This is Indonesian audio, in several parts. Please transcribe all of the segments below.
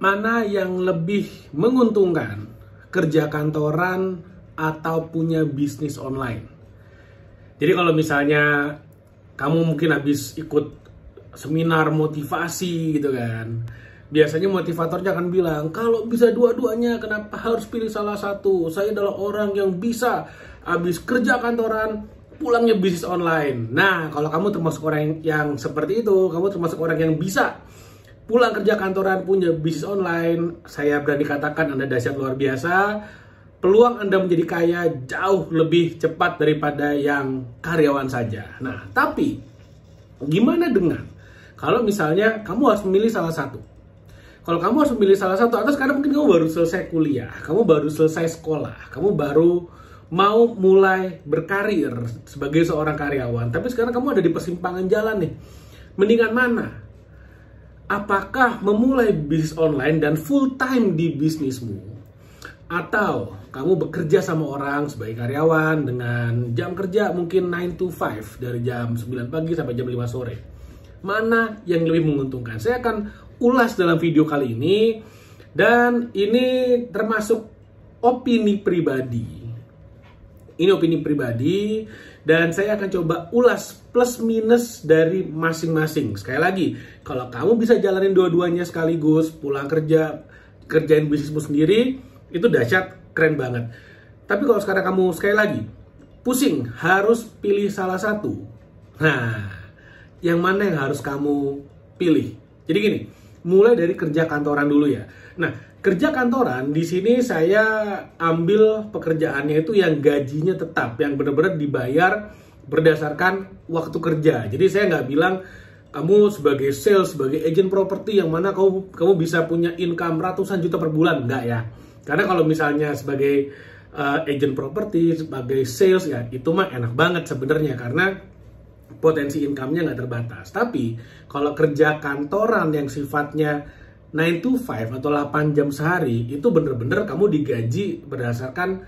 Mana yang lebih menguntungkan, kerja kantoran atau punya bisnis online? Jadi kalau misalnya kamu mungkin habis ikut seminar motivasi gitu kan, biasanya motivatornya akan bilang, kalau bisa dua-duanya kenapa harus pilih salah satu? Saya adalah orang yang bisa habis kerja kantoran, pulangnya bisnis online. Nah, kalau kamu termasuk orang yang seperti itu, kamu termasuk orang yang bisa pulang kerja kantoran punya bisnis online, saya berani katakan Anda dahsyat luar biasa. Peluang Anda menjadi kaya jauh lebih cepat daripada yang karyawan saja. Nah, tapi gimana dengan kalau misalnya kamu harus memilih salah satu? Kalau kamu harus memilih salah satu, atau sekarang mungkin kamu baru selesai kuliah, kamu baru selesai sekolah, kamu baru mau mulai berkarir sebagai seorang karyawan, tapi sekarang kamu ada di persimpangan jalan nih. Mendingan mana? Apakah memulai bisnis online dan full time di bisnismu, atau kamu bekerja sama orang sebagai karyawan dengan jam kerja mungkin 9 to 5 dari jam 9 pagi sampai jam 5 sore? Mana yang lebih menguntungkan? Saya akan ulas dalam video kali ini, dan ini termasuk opini pribadi. Ini opini pribadi, dan saya akan coba ulas plus minus dari masing-masing. Sekali lagi, kalau kamu bisa jalanin dua-duanya sekaligus, pulang kerja, kerjain bisnismu sendiri, itu dahsyat, keren banget. Tapi kalau sekarang kamu sekali lagi pusing, harus pilih salah satu. Nah, yang mana yang harus kamu pilih? Jadi gini, mulai dari kerja kantoran dulu ya. Nah, kerja kantoran di sini saya ambil pekerjaannya itu yang gajinya tetap, yang benar-benar dibayar berdasarkan waktu kerja. Jadi saya nggak bilang kamu sebagai sales, sebagai agent properti yang mana kamu bisa punya income ratusan juta per bulan, nggak ya. Karena kalau misalnya sebagai agent properti, sebagai sales ya, itu mah enak banget sebenarnya karena potensi income-nya nggak terbatas. Tapi kalau kerja kantoran yang sifatnya 9 to 5 atau 8 jam sehari, itu bener-bener kamu digaji berdasarkan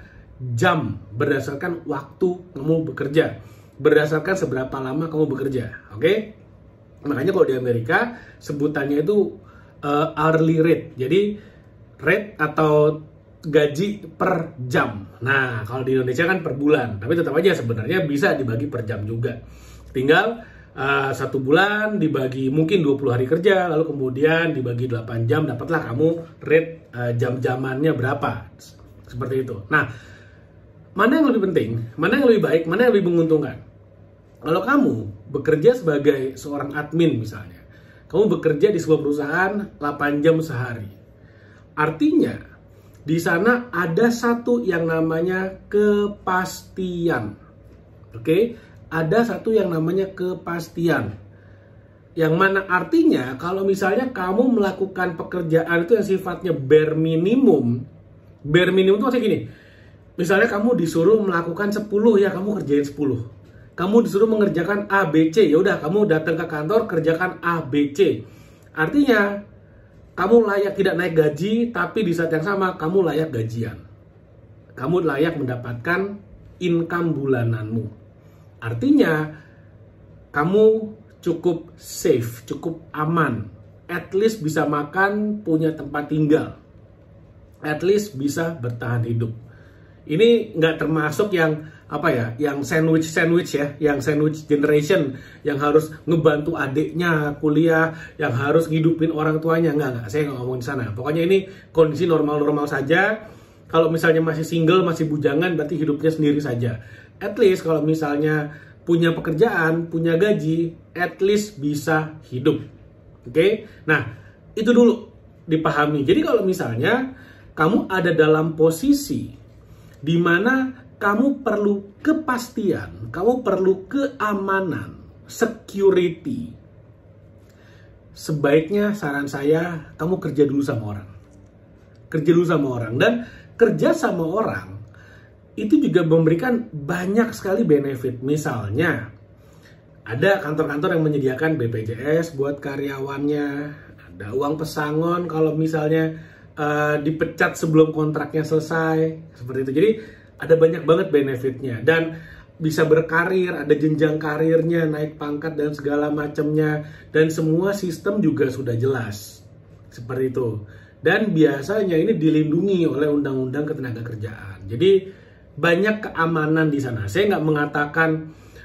jam, berdasarkan waktu kamu bekerja, berdasarkan seberapa lama kamu bekerja. Oke? Makanya kalau di Amerika sebutannya itu hourly rate. Jadi rate atau gaji per jam. Nah, kalau di Indonesia kan per bulan, tapi tetap aja sebenarnya bisa dibagi per jam juga. Tinggal 1 bulan dibagi mungkin 20 hari kerja, lalu kemudian dibagi 8 jam, dapatlah kamu rate jam-jamannya berapa. Seperti itu. Nah, mana yang lebih penting, mana yang lebih baik, mana yang lebih menguntungkan? Kalau kamu bekerja sebagai seorang admin misalnya, kamu bekerja di sebuah perusahaan 8 jam sehari. Artinya, di sana ada satu yang namanya kepastian. Oke? Ada satu yang namanya kepastian. Yang mana artinya kalau misalnya kamu melakukan pekerjaan itu yang sifatnya bare minimum. Bare minimum itu maksudnya gini. Misalnya kamu disuruh melakukan 10, ya kamu kerjain 10. Kamu disuruh mengerjakan A, B, C, ya udah kamu datang ke kantor kerjakan A, B, C. Artinya kamu layak tidak naik gaji, tapi di saat yang sama kamu layak gajian. Kamu layak mendapatkan income bulananmu. Artinya, kamu cukup safe, cukup aman. At least bisa makan, punya tempat tinggal. At least bisa bertahan hidup. Ini nggak termasuk yang apa ya, yang sandwich ya, yang sandwich generation, yang harus ngebantu adiknya kuliah, yang harus ngidupin orang tuanya. Nggak, saya nggak ngomongin sana. Pokoknya ini kondisi normal-normal saja. Kalau misalnya masih single, masih bujangan, berarti hidupnya sendiri saja. At least kalau misalnya punya pekerjaan, punya gaji, at least bisa hidup. Oke? Nah, itu dulu dipahami. Jadi kalau misalnya kamu ada dalam posisi di mana kamu perlu kepastian, kamu perlu keamanan, security, sebaiknya saran saya, kamu kerja dulu sama orang. Kerja dulu sama orang. Dan kerja sama orang itu juga memberikan banyak sekali benefit. Misalnya, ada kantor-kantor yang menyediakan BPJS buat karyawannya, ada uang pesangon kalau misalnya dipecat sebelum kontraknya selesai, seperti itu. Jadi ada banyak banget benefitnya, dan bisa berkarir, ada jenjang karirnya, naik pangkat dan segala macamnya, dan semua sistem juga sudah jelas, seperti itu. Dan biasanya ini dilindungi oleh Undang-Undang Ketenagakerjaan. Jadi banyak keamanan di sana. Saya nggak mengatakan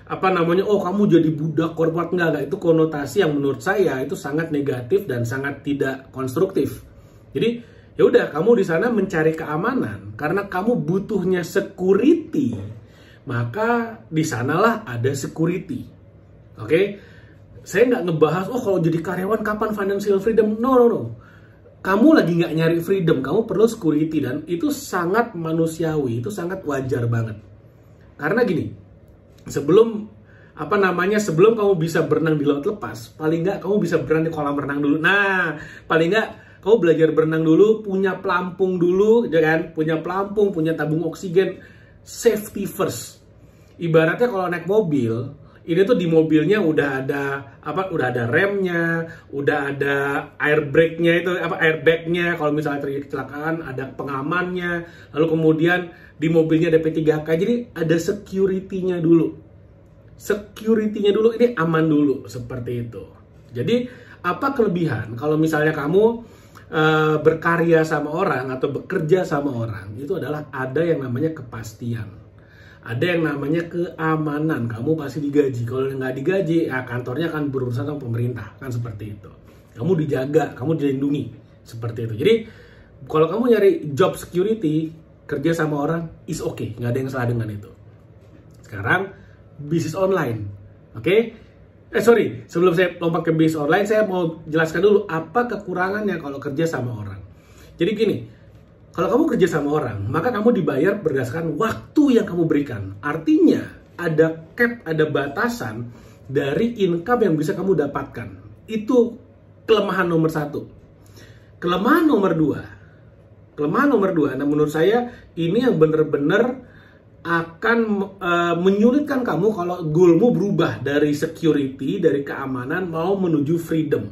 oh kamu jadi budak korporat, enggak. Itu konotasi yang menurut saya itu sangat negatif dan sangat tidak konstruktif. Jadi ya udah, kamu di sana mencari keamanan karena kamu butuhnya security, maka di sanalah ada security. Oke? Saya nggak ngebahas kalau jadi karyawan kapan financial freedom. No. Kamu lagi nggak nyari freedom, kamu perlu security, dan itu sangat manusiawi, itu sangat wajar banget. Karena gini, sebelum kamu bisa berenang di laut lepas, paling nggak kamu bisa berenang di kolam renang dulu. Nah, paling nggak kamu belajar berenang dulu, punya pelampung dulu, ya kan? Punya pelampung, punya tabung oksigen, safety first. Ibaratnya kalau naik mobil, ini tuh di mobilnya udah ada remnya, udah ada airbagnya kalau misalnya terjadi kecelakaan, ada pengamannya, lalu kemudian di mobilnya ada P3K, jadi ada security-nya dulu. Security-nya dulu, ini aman dulu, seperti itu. Jadi apa kelebihan kalau misalnya kamu berkarya sama orang atau bekerja sama orang, itu adalah ada yang namanya kepastian. Ada yang namanya keamanan, kamu pasti digaji. Kalau nggak digaji, ya kantornya akan berurusan sama pemerintah, kan seperti itu. Kamu dijaga, kamu dilindungi, seperti itu. Jadi kalau kamu nyari job security, kerja sama orang, is okay, nggak ada yang salah dengan itu. Sekarang bisnis online, oke? Sebelum saya lompat ke bisnis online, saya mau jelaskan dulu apa kekurangannya kalau kerja sama orang. Jadi gini, kalau kamu kerja sama orang, maka kamu dibayar berdasarkan waktu yang kamu berikan. Artinya, ada cap, ada batasan dari income yang bisa kamu dapatkan. Itu kelemahan nomor 1. Kelemahan nomor 2, nah menurut saya ini yang benar-benar akan menyulitkan kamu kalau goalmu berubah dari security, dari keamanan, mau menuju freedom.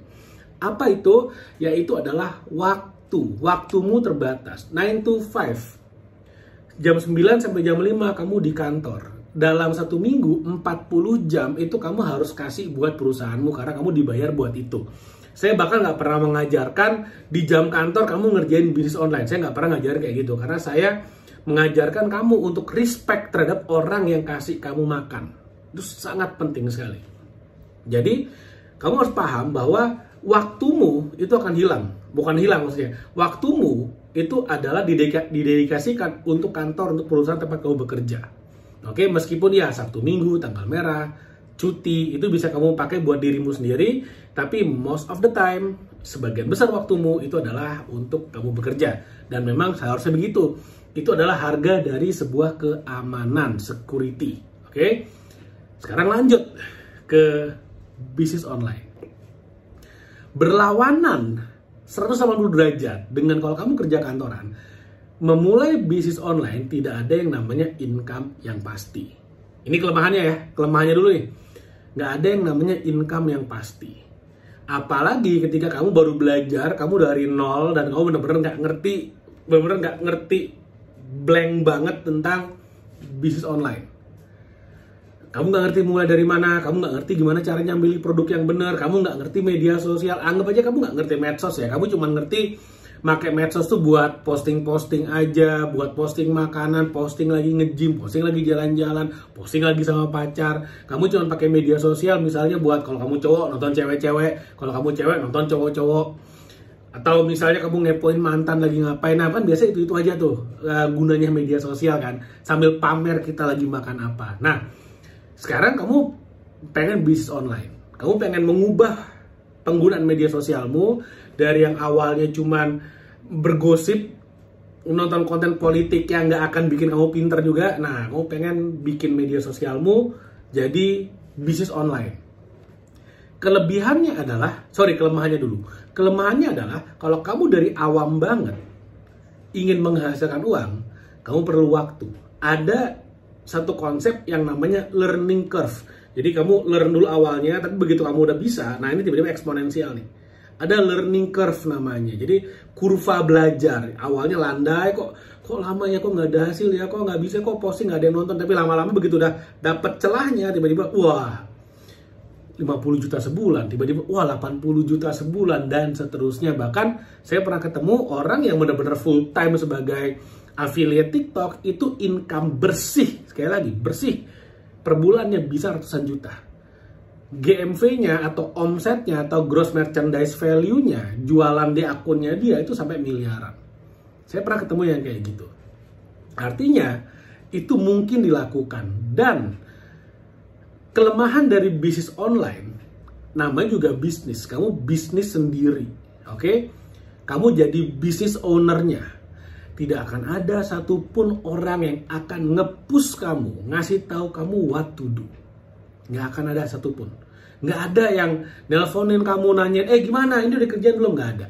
Apa itu? Yaitu adalah waktumu terbatas. 9 to 5. Jam 9 sampai jam 5 kamu di kantor. Dalam 1 minggu 40 jam itu kamu harus kasih buat perusahaanmu karena kamu dibayar buat itu. Saya bahkan nggak pernah mengajarkan di jam kantor kamu ngerjain bisnis online. Saya nggak pernah ngajarin kayak gitu karena saya mengajarkan kamu untuk respect terhadap orang yang kasih kamu makan. Itu sangat penting sekali. Jadi kamu harus paham bahwa waktumu itu akan hilang. Bukan hilang maksudnya. Waktumu itu adalah didedikasikan untuk kantor, untuk perusahaan tempat kamu bekerja. Oke, meskipun ya Sabtu Minggu, tanggal merah, cuti, itu bisa kamu pakai buat dirimu sendiri. Tapi most of the time, sebagian besar waktumu itu adalah untuk kamu bekerja. Dan memang seharusnya begitu. Itu adalah harga dari sebuah keamanan, security. Oke, sekarang lanjut ke bisnis online. Berlawanan 180 derajat dengan kalau kamu kerja kantoran, memulai bisnis online tidak ada yang namanya income yang pasti. Ini kelemahannya ya, kelemahannya dulu nih. Nggak ada yang namanya income yang pasti. Apalagi ketika kamu baru belajar, kamu dari nol dan kamu benar-benar nggak ngerti, blank banget tentang bisnis online. Kamu nggak ngerti mulai dari mana, kamu nggak ngerti gimana caranya ambil produk yang benar, kamu nggak ngerti media sosial, anggap aja kamu nggak ngerti medsos ya, kamu cuma ngerti pakai medsos tuh buat posting-posting aja, buat posting makanan, posting lagi nge-gym, posting lagi jalan-jalan, posting lagi sama pacar. Kamu cuma pakai media sosial misalnya buat kalau kamu cowok nonton cewek-cewek, kalau kamu cewek nonton cowok-cowok. Atau misalnya kamu ngepoin mantan lagi ngapain, nah kan biasa itu aja tuh gunanya media sosial kan, sambil pamer kita lagi makan apa. Nah, sekarang kamu pengen bisnis online, kamu pengen mengubah penggunaan media sosialmu dari yang awalnya cuman bergosip, nonton konten politik yang nggak akan bikin kamu pinter juga. Nah, kamu pengen bikin media sosialmu jadi bisnis online. Kelemahannya dulu. Kelemahannya adalah kalau kamu dari awam banget ingin menghasilkan uang, kamu perlu waktu. Ada satu konsep yang namanya learning curve. Jadi kamu learn dulu awalnya, tapi begitu kamu udah bisa, nah ini tiba-tiba eksponensial nih. Ada learning curve namanya. Jadi kurva belajar. Awalnya landai, kok lama ya, kok nggak ada hasil ya, kok nggak bisa, kok posting nggak ada yang nonton. Tapi lama-lama begitu udah dapet celahnya, tiba-tiba wah, 50 juta sebulan, tiba-tiba wah 80 juta sebulan, dan seterusnya. Bahkan saya pernah ketemu orang yang benar-benar full time sebagai affiliate TikTok, itu income bersih, sekali lagi bersih, per bulannya bisa ratusan juta. GMV-nya atau omsetnya atau gross merchandise value-nya, jualan di akunnya dia itu sampai miliaran. Saya pernah ketemu yang kayak gitu. Artinya itu mungkin dilakukan. Dan kelemahan dari bisnis online, namanya juga bisnis, kamu bisnis sendiri, oke? Kamu jadi bisnis ownernya. Tidak akan ada satupun orang yang akan nge-push kamu, ngasih tahu kamu what to do. Nggak akan ada satupun. Nggak ada yang nelponin kamu nanyain, gimana, ini udah kerjaan belum? Nggak ada.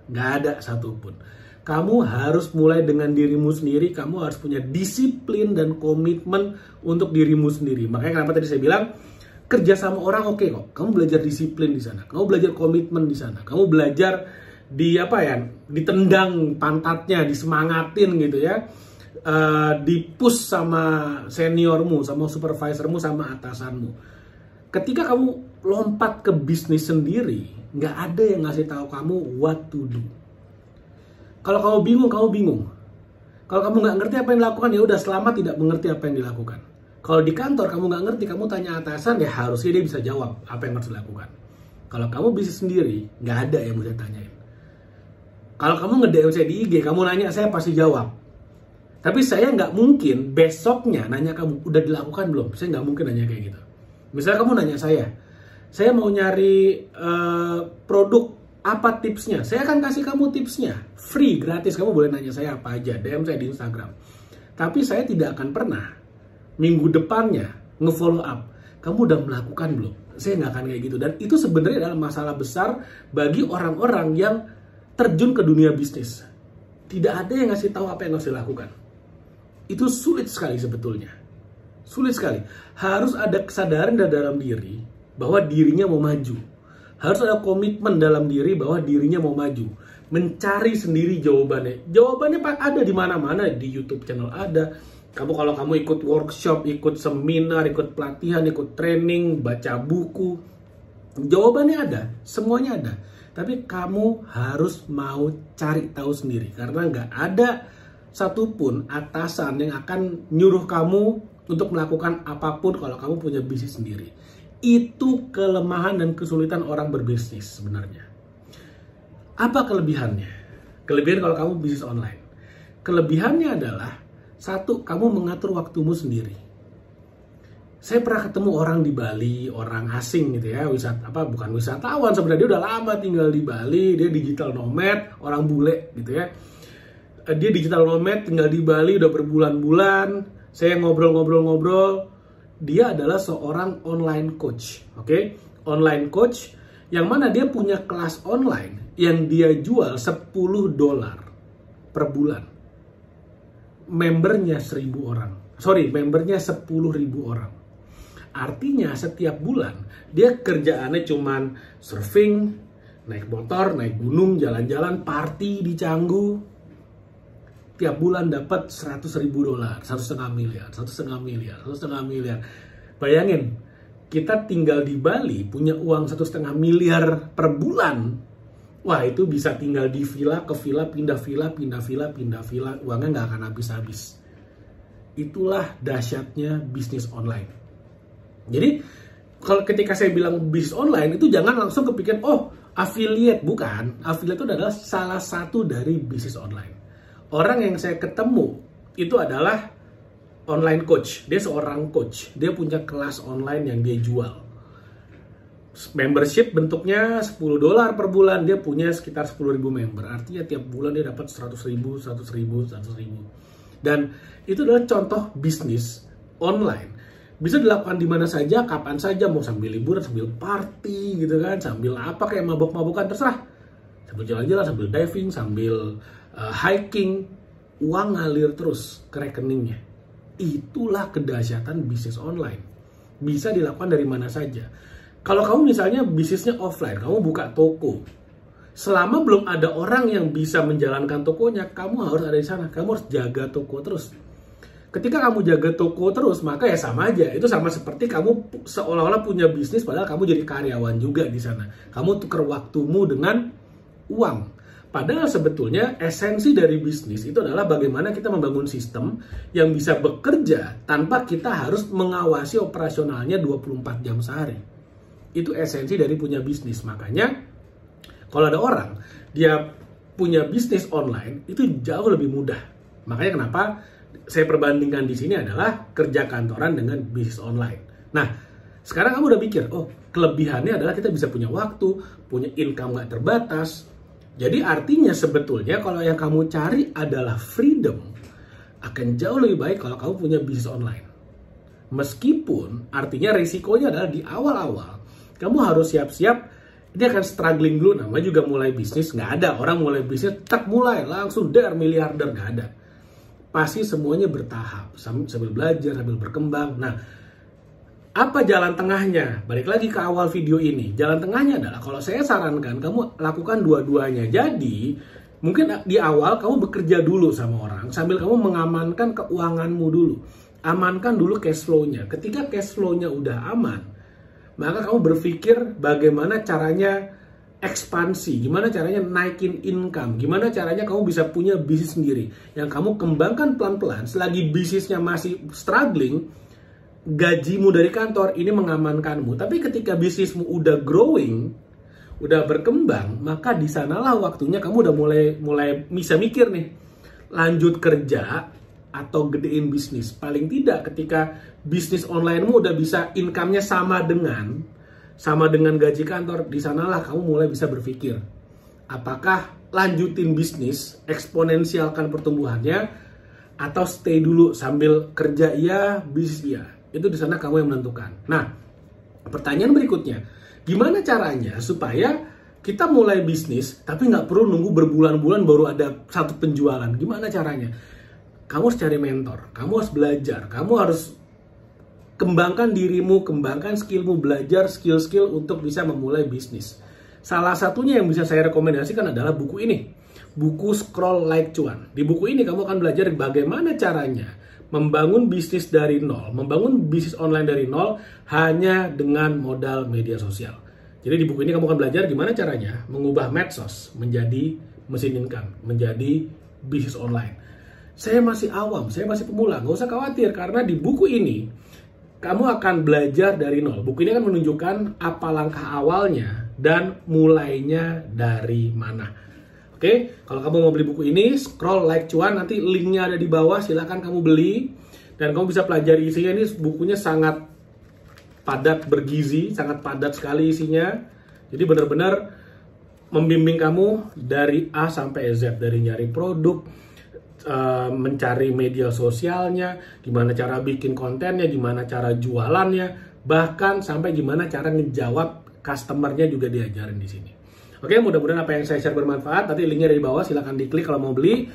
Nggak ada satupun. Kamu harus mulai dengan dirimu sendiri, kamu harus punya disiplin dan komitmen untuk dirimu sendiri. Makanya kenapa tadi saya bilang, kerja sama orang oke kok. Kamu belajar disiplin di sana, kamu belajar komitmen di sana, kamu belajar ditendang pantatnya, disemangatin gitu ya, dipush sama seniormu, sama supervisormu, sama atasanmu. Ketika kamu lompat ke bisnis sendiri, nggak ada yang ngasih tahu kamu what to do. Kalau kamu bingung, kamu bingung. Kalau kamu nggak ngerti apa yang dilakukan, ya udah, selamat tidak mengerti apa yang dilakukan. Kalau di kantor kamu nggak ngerti, kamu tanya atasan, ya harusnya dia bisa jawab apa yang harus dilakukan. Kalau kamu bisnis sendiri, nggak ada yang bisa tanyain. Kalau kamu nge-DM saya di IG, kamu nanya, saya pasti jawab. Tapi saya nggak mungkin besoknya nanya kamu, udah dilakukan belum? Saya nggak mungkin nanya kayak gitu. Misalnya kamu nanya saya mau nyari produk, apa tipsnya? Saya akan kasih kamu tipsnya, free, gratis. Kamu boleh nanya saya apa aja, DM saya di Instagram. Tapi saya tidak akan pernah minggu depannya nge-follow up, kamu udah melakukan belum? Saya nggak akan kayak gitu. Dan itu sebenarnya adalah masalah besar bagi orang-orang yang terjun ke dunia bisnis. Tidak ada yang ngasih tahu apa yang harus dilakukan. Itu sulit sekali sebetulnya. Sulit sekali. Harus ada kesadaran dalam diri bahwa dirinya mau maju. Harus ada komitmen dalam diri bahwa dirinya mau maju. Mencari sendiri jawabannya. Jawabannya ada di mana-mana. Di YouTube channel ada. Kalau kamu ikut workshop, ikut seminar, ikut pelatihan, ikut training, baca buku, jawabannya ada. Semuanya ada. Tapi kamu harus mau cari tahu sendiri. Karena nggak ada satupun atasan yang akan nyuruh kamu untuk melakukan apapun kalau kamu punya bisnis sendiri. Itu kelemahan dan kesulitan orang berbisnis sebenarnya. Apa kelebihannya? Kelebihan kalau kamu bisnis online. Kelebihannya adalah, satu, kamu mengatur waktumu sendiri. Saya pernah ketemu orang di Bali, orang asing gitu ya, bukan wisatawan sebenarnya, dia udah lama tinggal di Bali, dia digital nomad, orang bule gitu ya. Dia digital nomad, tinggal di Bali udah berbulan-bulan. Saya ngobrol-ngobrol, dia adalah seorang online coach, oke? Online coach yang mana dia punya kelas online yang dia jual $10 per bulan. Membernya 1000 orang. Membernya 10.000 orang. Artinya setiap bulan dia kerjaannya cuman surfing, naik motor, naik gunung, jalan-jalan, party di Canggu. Tiap bulan dapat $100.000, $1,5 miliar. Bayangin, kita tinggal di Bali punya uang $1,5 miliar per bulan. Wah, itu bisa tinggal di villa ke villa, pindah villa, uangnya nggak akan habis-habis. Itulah dahsyatnya bisnis online. Jadi, kalau ketika saya bilang bisnis online, itu jangan langsung kepikiran, affiliate. Bukan, affiliate itu adalah salah satu dari bisnis online. Orang yang saya ketemu itu adalah online coach. Dia seorang coach. Dia punya kelas online yang dia jual. Membership bentuknya $10 per bulan. Dia punya sekitar 10.000 member. Artinya tiap bulan dia dapat 100.000. Dan itu adalah contoh bisnis online. Bisa dilakukan di mana saja, kapan saja, mau sambil liburan, sambil party gitu kan, sambil apa kayak mabok-mabokan, terserah. Sambil jalan-jalan, sambil diving, sambil hiking, uang ngalir terus ke rekeningnya. Itulah kedahsyatan bisnis online. Bisa dilakukan dari mana saja. Kalau kamu misalnya bisnisnya offline, kamu buka toko. Selama belum ada orang yang bisa menjalankan tokonya, kamu harus ada di sana. Kamu harus jaga toko terus. Ketika kamu jaga toko terus, maka ya sama aja. Itu sama seperti kamu seolah-olah punya bisnis, padahal kamu jadi karyawan juga di sana. Kamu tukar waktumu dengan uang. Padahal sebetulnya esensi dari bisnis itu adalah bagaimana kita membangun sistem yang bisa bekerja tanpa kita harus mengawasi operasionalnya 24 jam sehari. Itu esensi dari punya bisnis. Makanya kalau ada orang, dia punya bisnis online, itu jauh lebih mudah. Makanya kenapa saya perbandingkan di sini adalah kerja kantoran dengan bisnis online. Nah, sekarang kamu udah pikir, oh kelebihannya adalah kita bisa punya waktu, punya income nggak terbatas. Jadi artinya sebetulnya kalau yang kamu cari adalah freedom, akan jauh lebih baik kalau kamu punya bisnis online. Meskipun artinya risikonya adalah di awal-awal, kamu harus siap-siap, dia akan struggling dulu, namanya juga mulai bisnis, nggak ada orang mulai bisnis, tak mulai, langsung miliarder, nggak ada. Pasti semuanya bertahap, sambil belajar, sambil berkembang. Nah, apa jalan tengahnya? Balik lagi ke awal video ini. Jalan tengahnya adalah kalau saya sarankan kamu lakukan dua-duanya. Jadi, mungkin di awal kamu bekerja dulu sama orang sambil kamu mengamankan keuanganmu dulu. Amankan dulu cash flow-nya. Ketika cash flow-nya udah aman, maka kamu berpikir bagaimana caranya ekspansi, gimana caranya naikin income, gimana caranya kamu bisa punya bisnis sendiri yang kamu kembangkan pelan-pelan. Selagi bisnisnya masih struggling, gajimu dari kantor ini mengamankanmu. Tapi ketika bisnismu udah growing, udah berkembang, maka di sanalah waktunya kamu udah mulai bisa mikir nih, lanjut kerja atau gedein bisnis. Paling tidak ketika bisnis onlinemu udah bisa income-nya sama dengan gaji kantor, di sanalah kamu mulai bisa berpikir, apakah lanjutin bisnis, eksponensialkan pertumbuhannya, atau stay dulu sambil kerja iya, bisnis iya. Itu di sana kamu yang menentukan. Nah, pertanyaan berikutnya, gimana caranya supaya kita mulai bisnis, tapi nggak perlu nunggu berbulan-bulan baru ada satu penjualan? Gimana caranya? Kamu harus cari mentor, kamu harus belajar, kamu harus kembangkan dirimu, kembangkan skillmu, belajar skill-skill untuk bisa memulai bisnis. Salah satunya yang bisa saya rekomendasikan adalah buku ini. Buku Scroll Like Cuan. Di buku ini kamu akan belajar bagaimana caranya membangun bisnis dari nol. Membangun bisnis online dari nol hanya dengan modal media sosial. Jadi di buku ini kamu akan belajar gimana caranya mengubah medsos menjadi mesin income, menjadi bisnis online. Saya masih awam, saya masih pemula. Nggak usah khawatir karena di buku ini kamu akan belajar dari nol. Buku ini akan menunjukkan apa langkah awalnya dan mulainya dari mana. Oke, kalau kamu mau beli buku ini, Scroll Like Cuan, nanti linknya ada di bawah, silakan kamu beli. Dan kamu bisa pelajari isinya, ini bukunya sangat padat bergizi, sangat padat sekali isinya. Jadi benar-benar membimbing kamu dari A sampai Z, dari nyari produk, mencari media sosialnya, gimana cara bikin kontennya, gimana cara jualannya, bahkan sampai gimana cara ngejawab customernya juga diajarin di sini. Oke, mudah-mudahan apa yang saya share bermanfaat. Nanti linknya dari bawah, silahkan diklik kalau mau beli.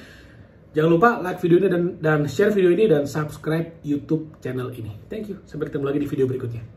Jangan lupa like video ini dan share video ini dan subscribe YouTube channel ini. Thank you. Sampai ketemu lagi di video berikutnya.